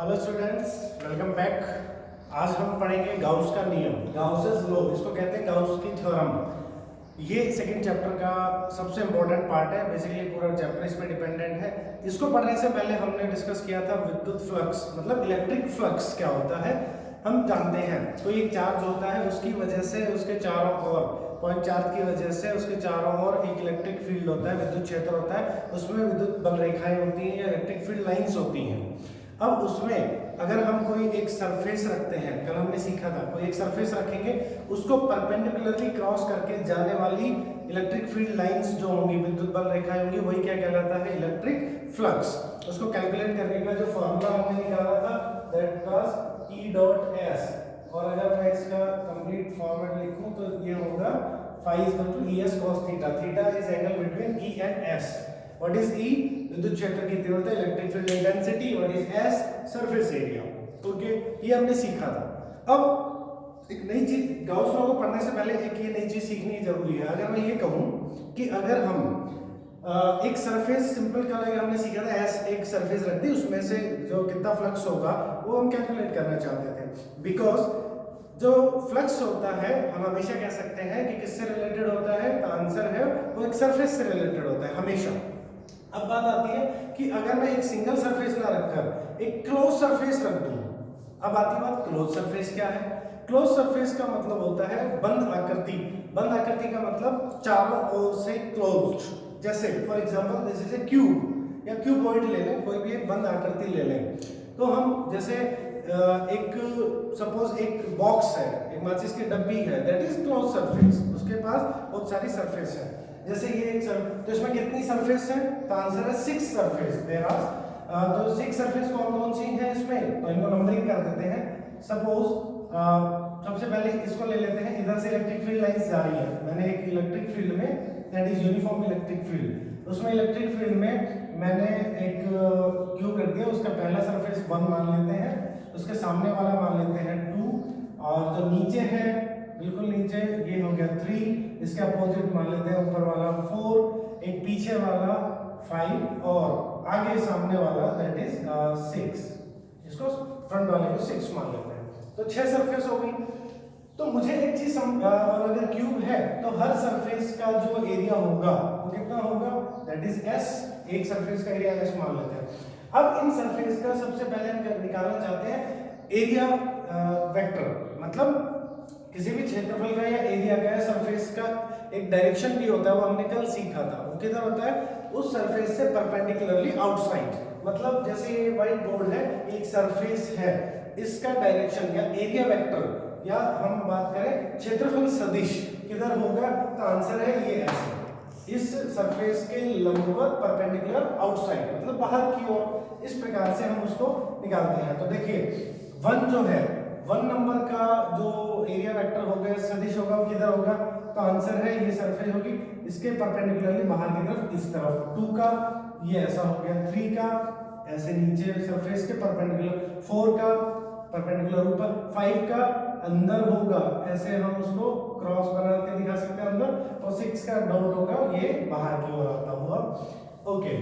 Hello students, welcome back. आज हम पढ़ेंगे गाउस का नियम, गाउसेस लॉ, इसको कहते हैं गाउस की थ्योरम। ये सेकंड चैप्टर का सबसे इंपॉर्टेंट पार्ट है। बेसिकली पूरा चैप्टर इस पे डिपेंडेंट है। इसको पढ़ने से पहले हमने डिस्कस किया था विद्युत फ्लक्स, मतलब इलेक्ट्रिक फ्लक्स क्या होता है। हम जानते हैं कोई एक चार्ज होता है, उसकी वजह से उसके चारों ओर, पॉइंट चार्ज की वजह से उसके चारों ओर एक इलेक्ट्रिक फील्ड होता है, विद्युत क्षेत्र होता है, उसमें विद्युत बल रेखाएं होती हैं या इलेक्ट्रिक फील्ड लाइंस होती हैं। अब उसमें अगर हम कोई एक सरफेस रखते हैं, कल हमने सीखा था, कोई एक सरफेस रखेंगे, उसको परपेंडिकुलरली क्रॉस करके जाने वाली इलेक्ट्रिक फील्ड लाइंस जो होंगी, विद्युत बल रेखाएं होंगी, वही क्या कहलाता है, इलेक्ट्रिक फ्लक्स। उसको कैलकुलेट करने का जो फॉर्मूला हमने निकाला था, that was E dot S। और अगर मैं इसका कंप्लीट फॉर्मेट लिखूं तो ये होगा phi is equal to ES cos theta. Theta is angle between E and S. What is E? विद्युत क्षेत्र की तीव्रता, electric field intensity. What is S? Surface area. Okay, ये हमने सीखा था। अब एक नई चीज, गाउस लॉ को पढ़ने से पहले एक ये नई चीज सीखनी जरूरी है। अगर मैं ये कहूं कि अगर हम एक सरफेस, सिंपल कल हमने सीखा था, एस एक सरफेस रख दी, उसमें से जो कितना फ्लक्स होगा वो हम कैलकुलेट करना चाहते थे। बिकॉज जो फ्लक्स होता है, हम हमेशा कह सकते हैं कि किससे रिलेटेड होता है, तो आंसर है वो एक सरफेस से रिलेटेड होता है हमेशा। अब बात आती है कि अगर मैं एक सिंगल सरफेस ना रखकर एक क्लोज सरफेस रख दूं, अब आती बात, क्लोज सरफेस क्या है। क्लोज सरफेस का मतलब होता है बंद आकृति। बंद आकृति का मतलब चारों ओर से क्लोज्ड। जैसे for example this is a cube, या क्यूबॉइड ले लें, कोई भी एक बंद आकृति ले लें। तो हम जैसे एक सपोज एक बॉक्स है, एक माचिस की डब्बी है, दैट इज क्लोज सरफेस, उसके पास बहुत सारी सरफेस है। जैसे ये एक तो इसमें कितनी सरफेस है, तो आंसर है 6 सरफेस। देयर आर तो 6 सरफेस कौन कौन सी है इसमें, तो इनको नंबरिंग कर देते हैं। सपोज सबसे पहले इसको ले लेते हैं, इधर से इलेक्ट्रिक फील्ड लाइंस जा रही है, मैंने एक इलेक्ट्रिक फील्ड में, that is uniform electric field, उसमें इलेक्ट्रिक फील्ड में मैंने एक क्यूब कर दिया, उसका पहला सरफेस 1 मान लेते हैं, उसके सामने वाला मान लेते हैं 2, और जो नीचे है बिल्कुल नीचे ये हो गया 3, इसके अपोजिट मान लेते हैं ऊपर वाला 4, एक पीछे वाला 5, और आगे सामने वाला दैट इज 6, इसको फ्रंट वाले को 6 मान लेते हैं। तो 6 सरफेस हो गई। तो मुझे एक चीज और अगर क्यूब है तो हर सरफेस का जो एरिया होगा वो कितना होगा, दैट इज S। एक सरफेस का एरिया S मान लेते हैं। अब इन सरफेस का सबसे पहले हम निकालना चाहते हैं एरिया वेक्टर, मतलब किसी भी क्षेत्रफल का या एरिया का या सरफेस का एक डायरेक्शन भी होता है, वो हमने कल सीखा था। वो किधर होता है, उस सरफेस से परपेंडिकुलरली आउटसाइड। मतलब जैसे ये व्हाइट बोर्ड है, एक सरफेस है, इसका डायरेक्शन या एरिया वेक्टर, या हम बात करें क्षेत्रफल सदिश, किधर होगा, तो आंसर है ये ऐसे, इस सरफेस के लंबवत परपेंडिकुलर आउटसाइड, मतलब बाहर की ओर। इस प्रकार से हम उसको निकालते हैं। तो देखिए 1 जो है, 1 नंबर का जो एरिया वेक्टर होगा, सदिश होगा, वो किधर होगा, तो आंसर है ये सरफेस होगी, इसके परपेंडिकुलरली बाहर की तरफ, इस तरफ। 2 का ये ऐसा हो गया, 3 का ऐसे नीचे सरफेस के परपेंडिकुलर, 4 का परपेंडिकुलर ऊपर, 5 का अंदर होगा, ऐसे हम उसको क्रॉस बना के दिखा सकते हैं अंदर, और 6 का डॉट होगा, ये बाहर की ओर आता हुआ। ओके,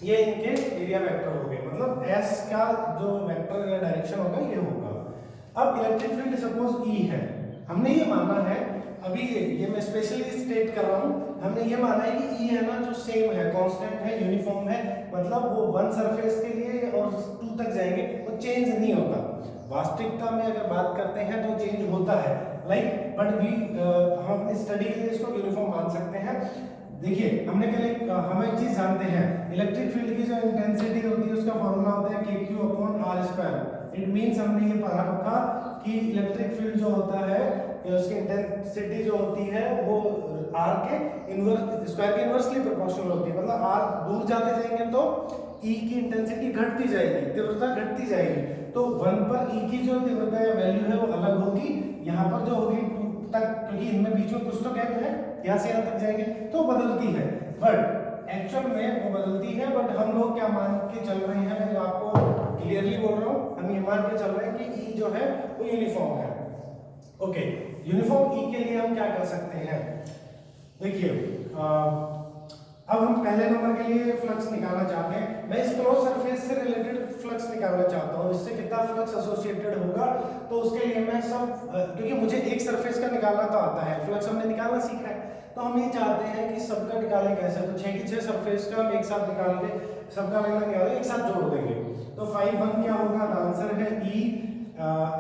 ये इनके एरिया वेक्टर हो गए, मतलब S का जो वेक्टर या डायरेक्शन होगा ये होगा। अब इलेक्ट्रिक फील्ड सपोज E है, हमने ये माना है, अभी ये मैं स्पेशली स्टेट कर रहा हूं, हमने ये माना है कि E है ना, जो सेम है, कांस्टेंट है, यूनिफॉर्म है, मतलब वो 1 सरफेस के लिए और 2 तक जाएंगे, वो चेंज नहीं होता। वास्तविकता में अगर बात करते हैं तो चेंज होता है, लाइक बट भी हम अपनी स्टडी के लिए इसको यूनिफॉर्म मान सकते हैं। देखिए हमने कल हम एक चीज जानते हैं, इलेक्ट्रिक फील्ड की जो इंटेंसिटी होती है उसका फॉर्मूला होता है KQ/R²। इट मींस हमने ये पढ़ा था कि इलेक्ट्रिक फील्ड जो होता है, उसकी इंटेंसिटी जो होती है वो R के इनवर्स, स्क्वायर के इनवर्सली प्रोपोर्शनल होती है। मतलब R दूर जाते जाएंगे तो E की इंटेंसिटी घटती जाएगी, तीव्रता घटती जाएगी, तो 1 पर E की जो तीव्रता या वैल्यू है वो अलग होगी, यहाँ पर जो होगी 2 तक, क्योंकि इनमें बीच में कुछ तो गैप है, यहाँ से यहाँ तक जाएंगे तो बदलती है, बट एक्चुअल में वो बदलती है। बट हम लोग क्या मान के चल रहे हैं, मैं आपको क्लियरली बोल रहा हूँ, हम ये मान के चल रहे हैं कि E जो है वो यूनिफॉर्म है। ओके, यूनिफॉर्म E के लिए हम क्या कर सकते हैं, देखिए अब हम पहले नंबर के लिए फ्लक्स निकालना चाहते हैं। मैं इस क्लोज सरफेस से रिलेटेड फ्लक्स निकालना चाहता हूँ, जितना फ्लक्स एसोसिएटेड होगा, तो उसके लिए मैं सब क्योंकि मुझे एक सरफेस का निकालना तो आता है, फ्लक्स हमने निकालना सीखा है, तो हम ये चाहते हैं कि सबका निकालें कैसे, तो 6 की 6 सरफेस का हम एक साथ निकाल के सबका मैंने निकाला एक साथ जोड़ देंगे, तो 5 1 क्या होगा, आंसर है ई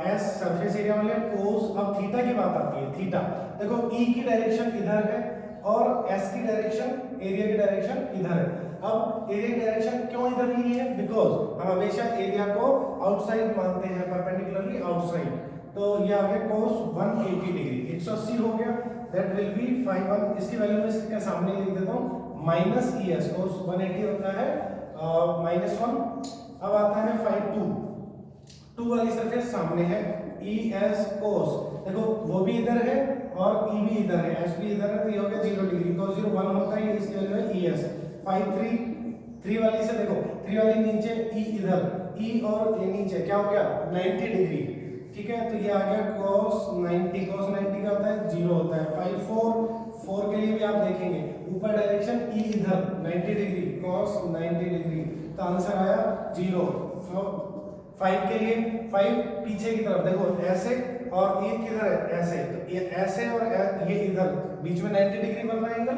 एस सरफेस एरिया वाले कोस। अब थीटा की बात आती है, थीटा देखो ई की डायरेक्शन इधर है और एस की डायरेक्शन, एरिया की डायरेक्शन इधर है। अब एरिया की डायरेक्शन क्यों इधर ली है, बिकॉज हम हमेशा एरिया को आउटसाइड मानते हैं, परपेंडिकुलरली आउटसाइड, तो ये आ गया cos 180 डिग्री, 180 हो गया, दैट विल बी 5 1, इसकी वैल्यू मैं इसके सामने लिख देता हूं माइनस ई एस, cos 180 होता है -1। अब आता है 5 2 वाली सरफेस सामने है, ई एस cos, देखो वो भी इधर है और ई भी इधर है, एस भी इधर है, तो ये हो गया 0 डिग्री, cos 0 1 होता है, इसकी वैल्यू है ई एस। 5 3 वाली से देखो 3 वाली नीचे, ई इधर, ई और ये नीचे, क्या हो गया 90 डिग्री, ठीक है, तो ये आ गया cos 90, cos 90 का होता है 0 होता है। 5 4 के लिए भी आप देखेंगे ऊपर डायरेक्शन, ई इधर 90 डिग्री, cos 90 डिग्री, तो आंसर आया 0। 5 के लिए 5 पीछे की तरफ देखो ऐसे, और ये किधर है ऐसे, तो ये ऐसे और ये इधर बीच में 90 डिग्री बन रहा है एंगल,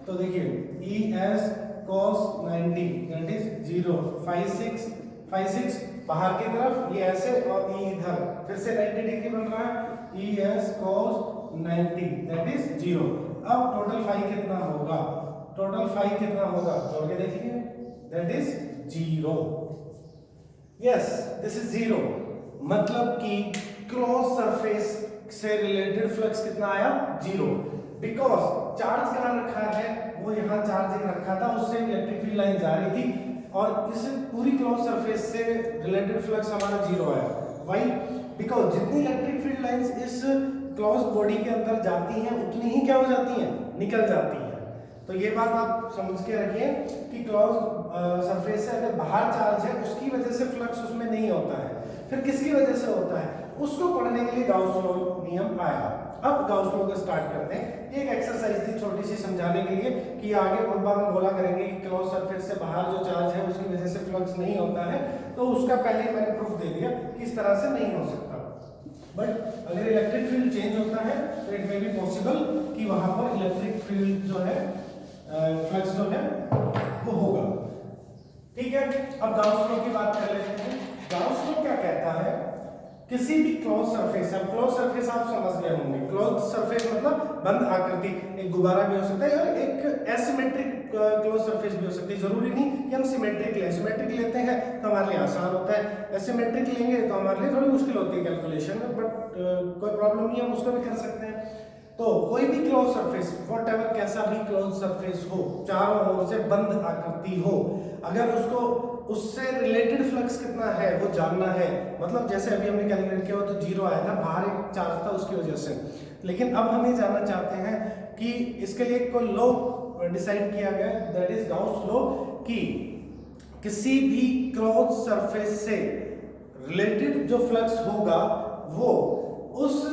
तो देखिए E S cos 90 that is 0। 5 6 बाहर की तरफ, ये ऐसे और ई इधर फिर से 90 डिग्री बन रहा है, E S cos 90 that is 0। अब टोटल 5 कितना होगा, टोटल 5 कितना होगा, जोड़ के देखिए, that is 0। Yes this is 0, मतलब कि क्लोज सरफेस से रिलेटेड फ्लक्स कितना आया 0, बिकॉज चार्ज कहां रखा है, वो यहाँ चार्ज रखा था, उससे इलेक्ट्रिक फील्ड लाइन जा रही थी और इस पूरी क्लोज सरफेस से रिलेटेड फ्लक्स हमारा 0 आया। व्हाई, बिकॉज जितनी इलेक्ट्रिक फील्ड लाइंस इस क्लोज बॉडी के अंदर जाती हैं उतनी ही क्या हो जाती हैं, निकल जाती हैं। तो ये बात आप समझ के रखिए कि क्लोज सरफेस से अगर बाहर चार्ज है उसकी वजह से फ्लक्स उसमें नहीं होता है, फिर किसकी वजह से होता है, उसको पढ़ने के लिए गाउस लॉ नियम आया। अब गाउस लॉ को स्टार्ट करते हैं, एक एक्सरसाइज थी छोटी सी समझाने के लिए कि आगे बहुत बार हम बोला करेंगे कि क्लोज सरफेस से बाहर जो चार्ज है उसकी वजह से फ्लक्स नहीं होता है, तो उसका पहले मैंने प्रूफ दे दिया कि इस तरह से नहीं हो सकता, बट अगर इलेक्ट्रिक फील्ड चेंज होता है तो इट मे बी पॉसिबल कि वहां पर इलेक्ट्रिक फील्ड जो है फ्लक्स जो है वो होगा। ठीक है, अब गाउस लॉ की बात कर लेते हैं। गाउस लॉ क्या कहता है, किसी भी क्लोज सरफेस, अब क्लोज सरफेस आप समझ गए होंगे, क्लोज सरफेस मतलब बंद आकृति, एक गुब्बारा भी हो सकता है और एक एसिमेट्रिक क्लोज सरफेस भी हो सकती है, जरूरी नहीं कि हम सिमेट्रिक लें, सिमेट्रिक लेते हैं तो हमारे लिए आसान होता है, एसिमेट्रिक लेंगे तो हमारे लिए थोड़ी मुश्किल होती है कैलकुलेशन में, बट कोई प्रॉब्लम नहीं, हम उसको भी कर सकते हैं। तो कोई भी क्लोज सरफेस, व्हाटएवर कैसा भी क्लोज सरफेस हो, चारों ओर से बंद आकृति हो, अगर उसको उससे रिलेटेड फ्लक्स कितना है वो जानना है, मतलब जैसे अभी हमने कैलकुलेट किया तो 0 आया था, बाहर एक चार्ज था उसकी वजह से, लेकिन अब हम ये जानना चाहते हैं कि इसके लिए कोई लॉ डिसाइड किया गया, दैट इज गाउस लॉ, कि किसी भी क्लोज सरफेस से रिलेटेड जो फ्लक्स होगा वो उस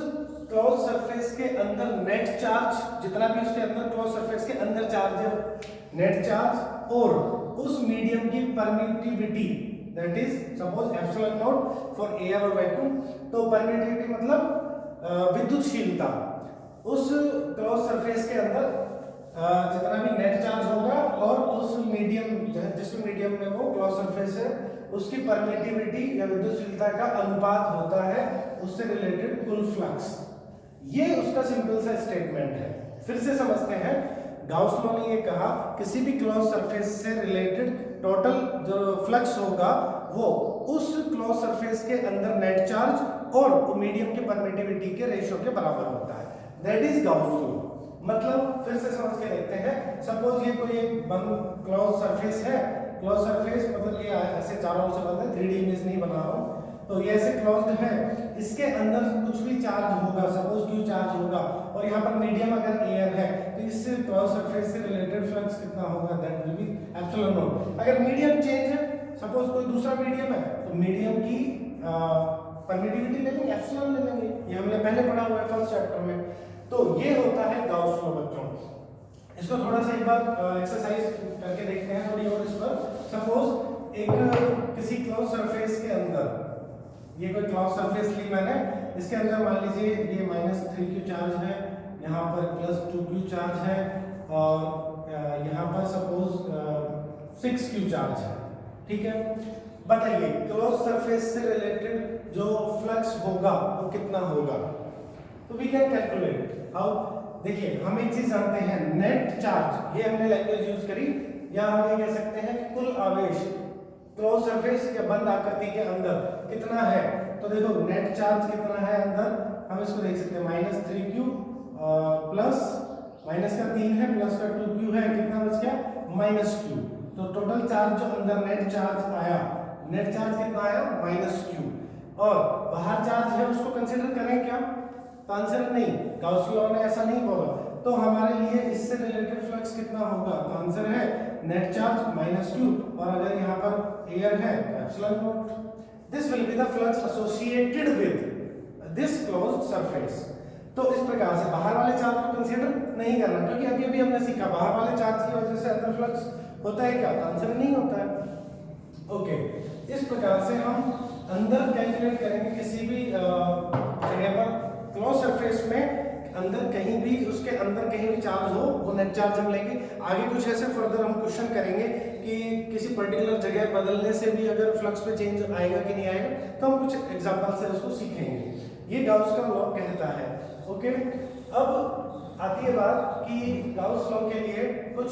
क्लोज सरफेस के अंदर नेट चार्ज, जितना भी उसके अंदर क्लोज सरफेस के अंदर चार्ज है, नेट चार्ज और उस मीडियम की permittivity, that is suppose epsilon not for air और वैक्यूम, तो परमिटिविटी मतलब विद्युतशीलता, उस क्लोज सरफेस के अंदर जितना भी नेट चार्ज होगा और उस मीडियम, जिस मीडियम में वो क्लोज सरफेस है उसकी परमिटिविटी या विद्युतशीलता का अनुपात होता है उससे रिलेटेड कुल फ्लक्स। ये उसका सिंपल सा स्टेटमेंट है। फिर से समझते हैं, गाउस लॉ ने ये कहा किसी भी क्लोज सरफेस से रिलेटेड टोटल जो फ्लक्स होगा वो उस क्लोज सरफेस के अंदर नेट चार्ज और मीडियम की परमिटिविटी के रेशियो के बराबर होता है, दैट इज गाउस लॉ। मतलब फिर से समझ के देखते हैं, सपोज ये कोई एक बंद क्लोज सरफेस है, क्लोज सरफेस मतलब ये ऐसे चारों ओर से बंद है, 3D इमेज नहीं बना रहा हूं, तो ये ऐसे क्लोज्ड है, इसके अंदर कुछ भी चार्ज होगा, सपोज Q चार्ज होगा और यहाँ पर मीडियम अगर एयर है तो इस क्लोज सरफेस से रिलेटेड फ्लक्स कितना होगा, that will be epsilon not. अगर मीडियम चेंज है, सपोज कोई दूसरा मीडियम है, तो मीडियम की परमिटिविटी ले लेंगे, एप्सिलॉन ले लेंगे, ये हमने पहले पढ़ा हुआ है फर्स्ट चैप्टर में। तो ये होता है गाउस लॉ बच्चों। इसको थोड़ा सा एक बार एक्सरसाइज करके देखते हैं थोड़ी और इस पर। सपोज एक किसी क्लोज सरफेस के अंदर ये कोई क्लॉज सरफेस ली मैंने, इसके अंदर मान लीजिए ये -3q चार्ज है, यहाँ पर +2q चार्ज है और यहाँ पर सपोज 6q चार्ज है। ठीक है, बताइए क्लोज सरफेस से रिलेटेड जो फ्लक्स होगा वो कितना होगा? तो वी कैन कैलकुलेट हाउ। देखिए हम एक चीज जानते हैं, नेट चार्ज, ये हमने लैंग्वेज यूज करी, या हम ये कह सकते हैं कि कुल आवेश क्लोज सरफेस या बंद आकृति के अंदर कितना है। तो देखो नेट चार्ज कितना है अंदर, हम इसको देख सकते हैं -3q प्लस माइनस का 3 है प्लस का 2q है, कितना बच गया -q। तो टोटल चार्ज जो अंदर नेट चार्ज आया, नेट चार्ज कितना आया -q, और बाहर चार्ज है उसको कंसीडर करें क्या? तो आंसर नहीं, गाउस लॉ ने ऐसा नहीं बोला। तो हमारे लिए इससे रिलेटेड फ्लक्स कितना होगा? तो आंसर है नेट चार्ज -q, और अगर यहाँ पर एयर है epsilon not. This will be the flux associated with this closed surface. तो इस प्रकार से बाहर वाले चार्ज को कंसीडर नहीं करना, क्योंकि अभी अभी हमने सीखा बाहर वाले चार्ज की वजह से अंदर फ्लक्स होता है क्या? आंसर नहीं होता है। ओके, इस प्रकार से हम अंदर कैलकुलेट करेंगे किसी भी जगह पर क्लोज सरफेस में अंदर कहीं भी, उसके अंदर कहीं भी चार्ज हो वो नेट चार्ज हम लेंगे। आगे कुछ ऐसे फर्दर हम क्वेश्चन करेंगे कि किसी पर्टिकुलर जगह बदलने से भी अगर फ्लक्स में चेंज आएगा कि नहीं आएगा, तो हम कुछ एग्जांपल से उसको सीखेंगे। ये गाउस का लॉ कहता है। ओके, अब आती है बात कि गाउस लॉ के लिए कुछ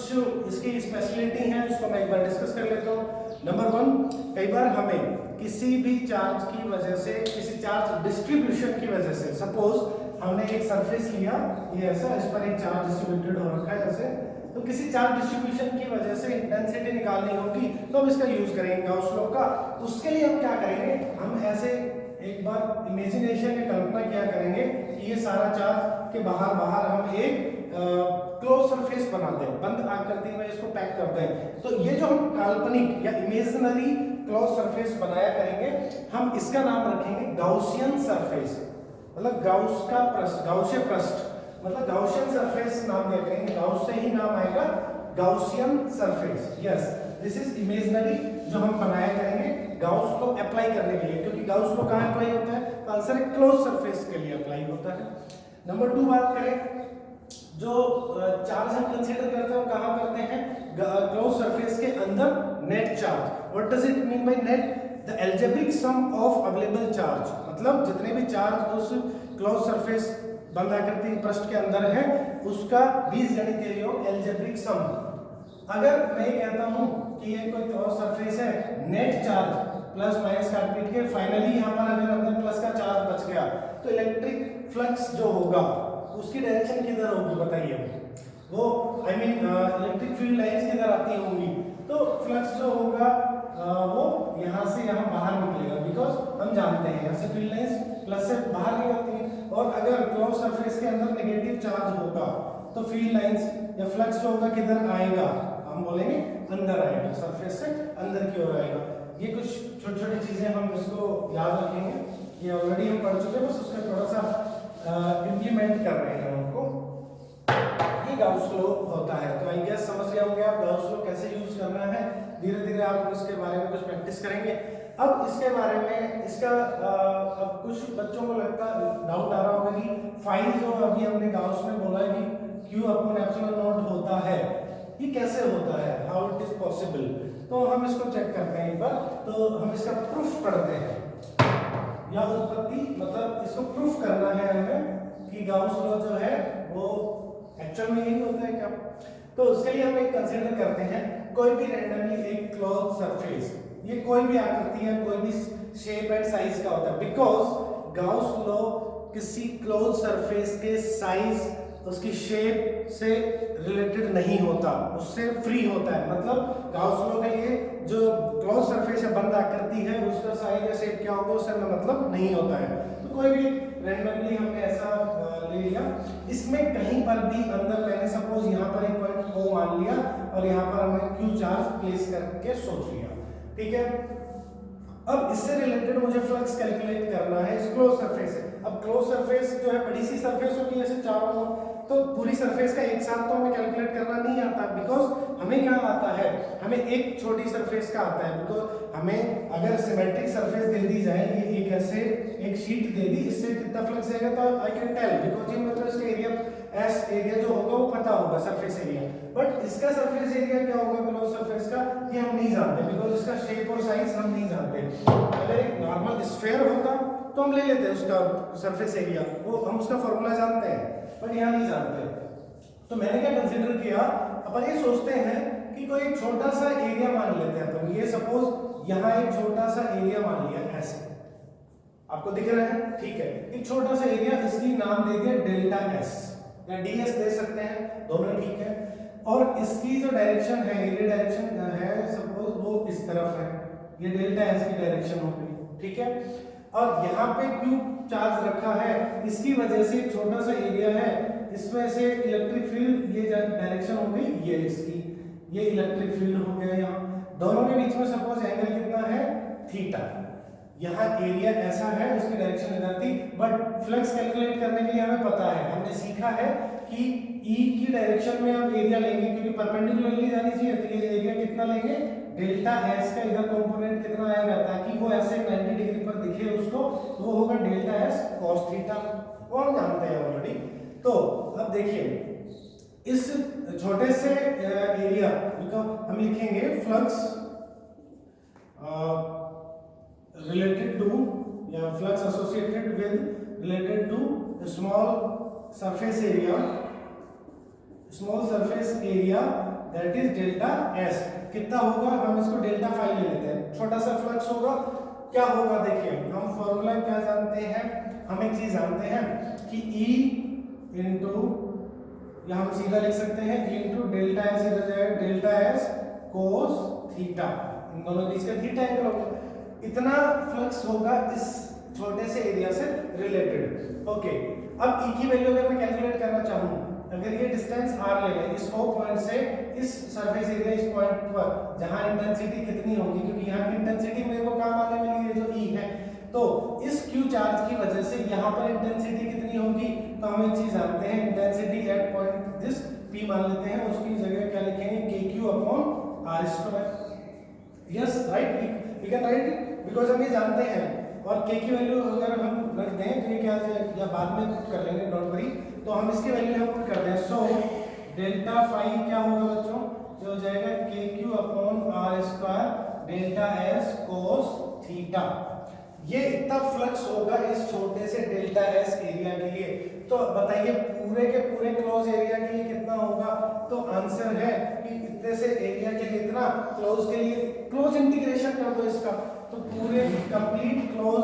इसकी स्पेशलिटी है, उसको मैं एक बार डिस्कस कर लेता हूँ। नंबर 1, कई बार हमें किसी भी चार्ज की वजह से, किसी चार्ज डिस्ट्रीब्यूशन की वजह से, सपोज हमने एक सरफेस लिया, ये ऐसा, इस पर एक चार्ज डिस्ट्रीब्यूटेड हो रखा है ऐसे, तो किसी चार्ज डिस्ट्रीब्यूशन की वजह से इंटेंसिटी निकालनी होगी तो हम इसका यूज करेंगे गाउस लॉ का। उसके लिए हम क्या करेंगे, हम ऐसे एक बार इमेजिनेशन में कल्पना किया करेंगे कि ये सारा चार्ज के बाहर बाहर हम एक क्लोज सरफेस बनाते हैं, बंद आकृति में इसको पैक करते हैं। तो ये जो हम काल्पनिक या इमेजिनरी क्लोज सरफेस बनाया करेंगे, हम इसका नाम रखेंगे गाउसियन सरफेस, मतलब गाउस का पृष्ठ, गाउसीय पृष्ठ, मतलब गाउसियन सरफेस नाम दे देंगे, गाउस से ही नाम आएगा Gaussian surface. Yes, this is imaginary जो हम बनाया करेंगे गाउस को अप्लाई करने के लिए, क्योंकि गाउस को कहां अप्लाई होता है? तो आंसर है क्लोज सरफेस के लिए अप्लाई होता है। नंबर 2 बात करें, जो चार्ज हम कंसीडर करते हैं कहां करते हैं? क्लोज सरफेस के अंदर net charge. What does it mean by net? The algebraic sum of available charge, मतलब जितने भी चार्ज उस क्लोज सरफेस बंद आकृति पृष्ठ के अंदर है उसका बीजगणितीय योग अलजेब्रिक सम। अगर मैं कहता हूं कि ये कोई क्लोज सरफेस है, नेट चार्ज प्लस माइनस काट पीट के फाइनली यहां पर अगर अंदर प्लस का चार्ज बच गया, तो इलेक्ट्रिक फ्लक्स जो होगा उसकी डायरेक्शन किधर होगी बताइए? वो I mean electric field lines किधर आती होंगी, तो फ्लक्स जो होगा वो यहाँ से यहाँ बाहर निकलेगा, बिकॉज हम जानते हैं यहाँ से फील्ड लाइंस प्लस से बाहर निकलती हैं, और अगर क्लोज सरफेस के अंदर नेगेटिव चार्ज होगा तो फील्ड लाइंस या फ्लक्स जो होगा किधर आएगा? हम बोलेंगे अंदर आएगा, सरफेस से अंदर की ओर आएगा। ये कुछ छोटी छोटी चीजें हम इसको याद रखेंगे, ये ऑलरेडी हम पढ़ चुके हैं, बस उसका थोड़ा सा इम्प्लीमेंट कर रहे हैं उनको। ये गाउस लॉ होता है, तो आई गेस समझ गए होंगे आप गाउस लॉ कैसे यूज करना है। धीरे धीरे आप इसके बारे में कुछ प्रैक्टिस करेंगे। अब इसके बारे में इसका अब कुछ बच्चों को लगता डाउट आ रहा होगा कि फाई जो अभी हमने गाउस में बोला है कि Q/ε0 होता है, ये कैसे होता है, हाउ इट इज पॉसिबल? तो हम इसको चेक करते हैं एक बार। तो हम इसका प्रूफ पढ़ते हैं, या उत्पत्ति, मतलब इसको प्रूफ करना है हमें कि गाउस लॉ जो है वो एक्चुअल में यही होता है क्या। तो उसके लिए हम एक कंसीडर करते हैं कोई भी रैंडमली एक क्लोज सरफेस, ये कोई भी आकृति है, कोई भी शेप एंड साइज का होता है, बिकॉज गाउस लॉ किसी क्लोज सरफेस के साइज, उसकी शेप से रिलेटेड नहीं होता, उससे फ्री होता है। मतलब गाउस लॉ का ये जो क्लोज सरफेस है, बंद आकृति है, उसका साइज या शेप क्या होगा उससे मतलब नहीं होता है। तो कोई भी रैंडमली हमने ऐसा ले लिया, इसमें कहीं पर भी अंदर मैंने सपोज यहाँ पर एक पॉइंट O मान लिया और यहाँ पर हमने Q चार्ज प्लेस करके सोच लिया, ठीक है। अब इससे रिलेटेड मुझे फ्लक्स कैलकुलेट करना है इस क्लोज सरफेस से। अब क्लोज सरफेस जो है बड़ी सी सरफेस होगी ऐसे चारों ओर, तो पूरी सरफेस का एक साथ तो हमें कैलकुलेट करना नहीं आता, बिकॉज हमें क्या आता है, हमें एक छोटी सरफेस का आता है। बिकॉज हमें अगर सिमेट्रिक सरफेस दे दी जाए, ये एक ऐसे एक शीट दे दी, इससे कितना फ्लक्स जाएगा तो आई कैन टेल, बिकॉज ये मतलब इसका एरिया एस एरिया जो होगा वो पता होगा सरफेस एरिया, बट इसका सरफेस एरिया क्या होगा क्लोज सरफेस का ये हम नहीं जानते, बिकॉज इसका शेप और साइज हम नहीं जानते। अगर एक नॉर्मल स्फीयर होता तो हम ले लेते हैं उसका सरफेस एरिया, वो हम उसका फॉर्मूला जानते हैं, बट यहाँ नहीं जानते। तो मैंने क्या कंसीडर किया, अपन ये सोचते हैं कि कोई एक छोटा सा एरिया मान लेते हैं अपन, ये सपोज यहाँ एक छोटा सा एरिया मान लिया ऐसे, आपको दिख रहा है, ठीक है, एक छोटा सा एरिया, इसकी नाम दे दिया डेल्टा एस या डीएस दे सकते हैं, दोनों ठीक है। और इसकी जो डायरेक्शन है, ये डायरेक्शन है सपोज वो इस तरफ है, ये डेल्टा एस की डायरेक्शन हो गई, ठीक है। और यहाँ पे क्यों चार्ज रखा है, इसकी वजह से छोटा सा एरिया है, इसमें से इलेक्ट्रिक फील्ड, ये डायरेक्शन हो गई ये इसकी, ये इलेक्ट्रिक फील्ड हो गया यहाँ, दोनों के बीच में सपोज एंगल कितना है थीटा, यहाँ एरिया ऐसा है, उसकी डायरेक्शन इधर थी, बट फ्लक्स कैलकुलेट करने के लिए हमें पता है, हमने सीखा है कि E की डायरेक्शन में हम एरिया लेंगे, क्योंकि परपेंडिकुलरली जानी चाहिए, तो ये एरिया कितना लेंगे, डेल्टा एस का इधर कंपोनेंट कितना आएगा, ताकि वो ऐसे 90 डिग्री पर दिखे उसको, तो वो होगा डेल्टा एस कॉस थीटा, वो हम जानते हैं ऑलरेडी। तो अब देखिए इस छोटे से एरिया को हम लिखेंगे फ्लक्स related to या flux associated with related to small surface area that is delta s, कितना होगा, हम इसको डेल्टा फाई ले लेते हैं, छोटा सा फ्लक्स होगा, क्या होगा देखिए, हम फॉर्मूला क्या जानते हैं, हम एक चीज जानते हैं कि E इंटू, या हम सीधा लिख सकते हैं E इंटू डेल्टा एस, इधर जाएगा डेल्टा एस कोस थीटा, इन दोनों बीच का थीटा एंगल होगा, इतना फ्लक्स होगा इस छोटे से एरिया से रिलेटेड। ओके, अब E की वैल्यू अगर मैं कैलकुलेट करना चाहूँ, अगर ये डिस्टेंस r ले लें इस O पॉइंट से इस सरफेस एरिया इस पॉइंट पर, जहां इंटेंसिटी कितनी होगी, क्योंकि यहाँ की इंटेंसिटी मेरे को काम आने वाली है जो E है, तो इस Q चार्ज की वजह से यहाँ पर इंटेंसिटी कितनी होगी, तो हम एक चीज जानते हैं, intensity at point this P मान लेते हैं, उसकी जगह क्या लिखेंगे KQ upon R square. Yes right, we can write it, because हम ये जानते हैं, और k की वैल्यू अगर हम रख दें तो ये क्या या बाद में पुट कर लेंगे, डोंट वरी, तो हम इसकी वैल्यू हम पुट कर दें, सो डेल्टा फाई क्या होगा बच्चों, जो हो जाएगा KQ upon R square delta S cos theta, ये इतना फ्लक्स होगा इस छोटे से डेल्टा S एरिया के लिए। तो बताइए पूरे के पूरे क्लोज एरिया के लिए कितना होगा, तो आंसर है कि इतने से एरिया के लिए इतना, क्लोज के लिए क्लोज इंटीग्रेशन कर दो इसका, तो पूरे कंप्लीट क्लोज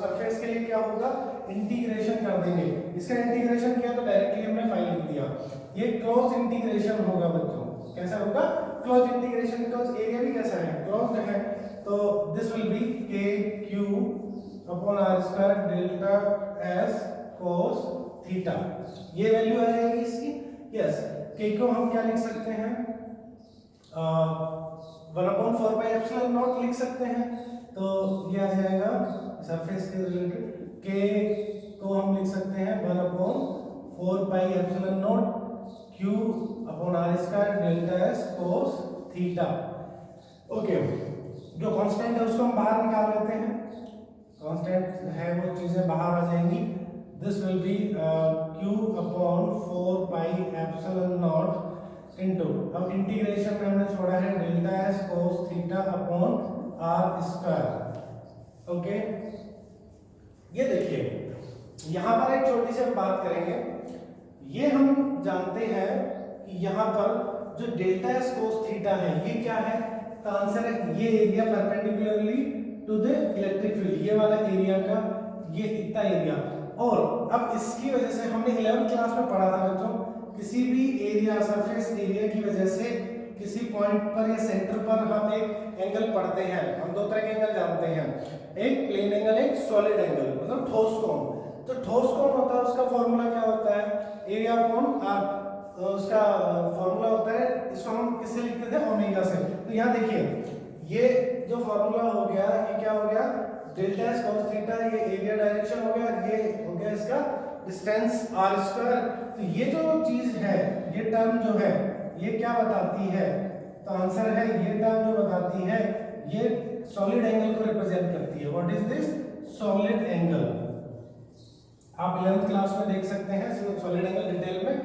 सरफेस के लिए क्या होगा, इंटीग्रेशन कर देंगे, इसका इंटीग्रेशन किया तो डायरेक्टली हमने फाइल लिख दिया, ये क्लोज इंटीग्रेशन होगा बच्चों, कैसा होगा, क्लोज इंटीग्रेशन, बिकॉज़ एरिया भी कैसा है, क्लोज्ड है, तो this will be KQ upon R square delta S cos theta, ये वैल्यू आ जाएगी इसकी। यस, K को हम क्या लिख सकते हैं, 1/4 पाई एप्सिलॉन नॉट लिख सकते हैं, तो ये आ जाएगा सरफेस के रिलेटेड, K को हम लिख सकते हैं 1/4 pi epsilon not Q upon R square delta S cos theta. Okay, जो कांस्टेंट है उसको हम बाहर निकाल लेते हैं, कांस्टेंट है वो चीजें बाहर आ जाएंगी, this will be Q upon 4 pi epsilon not into, अब इंटीग्रेशन में हमने छोड़ा है delta S cos theta upon R square. Okay, ये देखिए यहाँ पर एक छोटी सी बात करेंगे, ये हम जानते हैं कि यहाँ पर जो डेल्टा S cos थीटा है ये क्या है, तो आंसर है ये area perpendicularly to the electric field, ये वाला एरिया का ये इतना एरिया, और अब इसकी वजह से हमने 11th क्लास में पढ़ा था बच्चों, किसी भी एरिया सरफेस एरिया की वजह से किसी पॉइंट पर या सेंटर पर हम एक एंगल पढ़ते हैं, हम दो तरह के एंगल जानते हैं, एक प्लेन एंगल, एक सॉलिड एंगल, मतलब ठोस कोण। तो ठोस कोण होता है उसका फॉर्मूला क्या होता है, एरिया अपॉन आर, तो उसका फॉर्मूला होता है, इसको हम किससे लिखते थे, ओमेगा से। तो यहाँ देखिए ये जो फॉर्मूला हो गया, ये क्या हो गया, डेल्टा S cos थीटा, ये एरिया डायरेक्शन हो गया, ये हो गया इसका डिस्टेंस आर स्क्वायर। तो ये जो चीज है, ये टर्म जो है ये क्या बताती है, तो आंसर है ये टर्म जो बताती है ये सॉलिड एंगल को रिप्रेजेंट करती है। What is this? Solid angle. आप 11th क्लास में देख सकते हैं सॉलिड एंगल डिटेल में।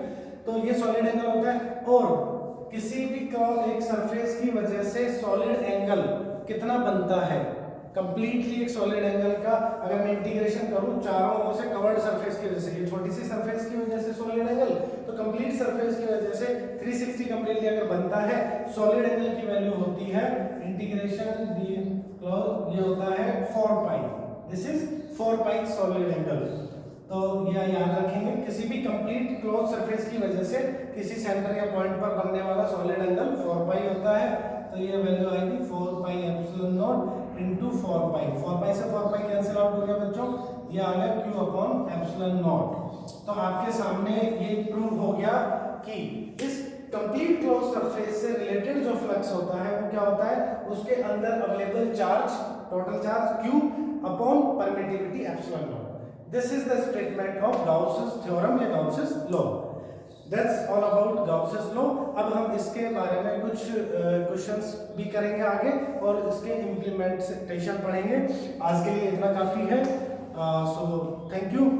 तो ये सॉलिड एंगल होता है, और किसी भी एक सरफेस की वजह से सॉलिड एंगल कितना बनता है, कंप्लीटली एक सॉलिड एंगल का अगर मैं इंटीग्रेशन करूं चारों ओर से कवर्ड सरफेस की वजह से, ये छोटी सी सरफेस की वजह से सॉलिड एंगल, तो कंप्लीट सरफेस की वजह से 360 कंप्लीटली अगर बनता है, सॉलिड एंगल की वैल्यू होती है इंटीग्रेशन डी क्लोज, ये होता है 4 pi. This is 4 pi solid angle. तो यह याद रखेंगे, किसी भी कंप्लीट क्लोज सरफेस की वजह से किसी सेंटर या पॉइंट पर बनने वाला सॉलिड एंगल 4 पाई होता है। तो ये वैल्यू आएगी 4 पाई एप्सिलॉन नॉट इनटू 4 पाई। 4 पाई से 4 पाई कैंसिल आउट हो गया बच्चों, ये आ गया q अपॉन एप्सिलॉन नॉट। तो आपके सामने ये प्रूव हो गया कि इस कंप्लीट क्लोज सरफेस से रिलेटेड जो फ्लक्स होता है वो क्या होता है, उसके अंदर available charge, total charge q upon permittivity epsilon not. This is the statement of Gauss's theorem या Gauss's law. That's all about Gauss's law. अब हम इसके बारे में कुछ क्वेश्चंस भी करेंगे आगे और इसके इम्प्लीमेंटेशन पढ़ेंगे। आज के लिए इतना काफी है। So thank you.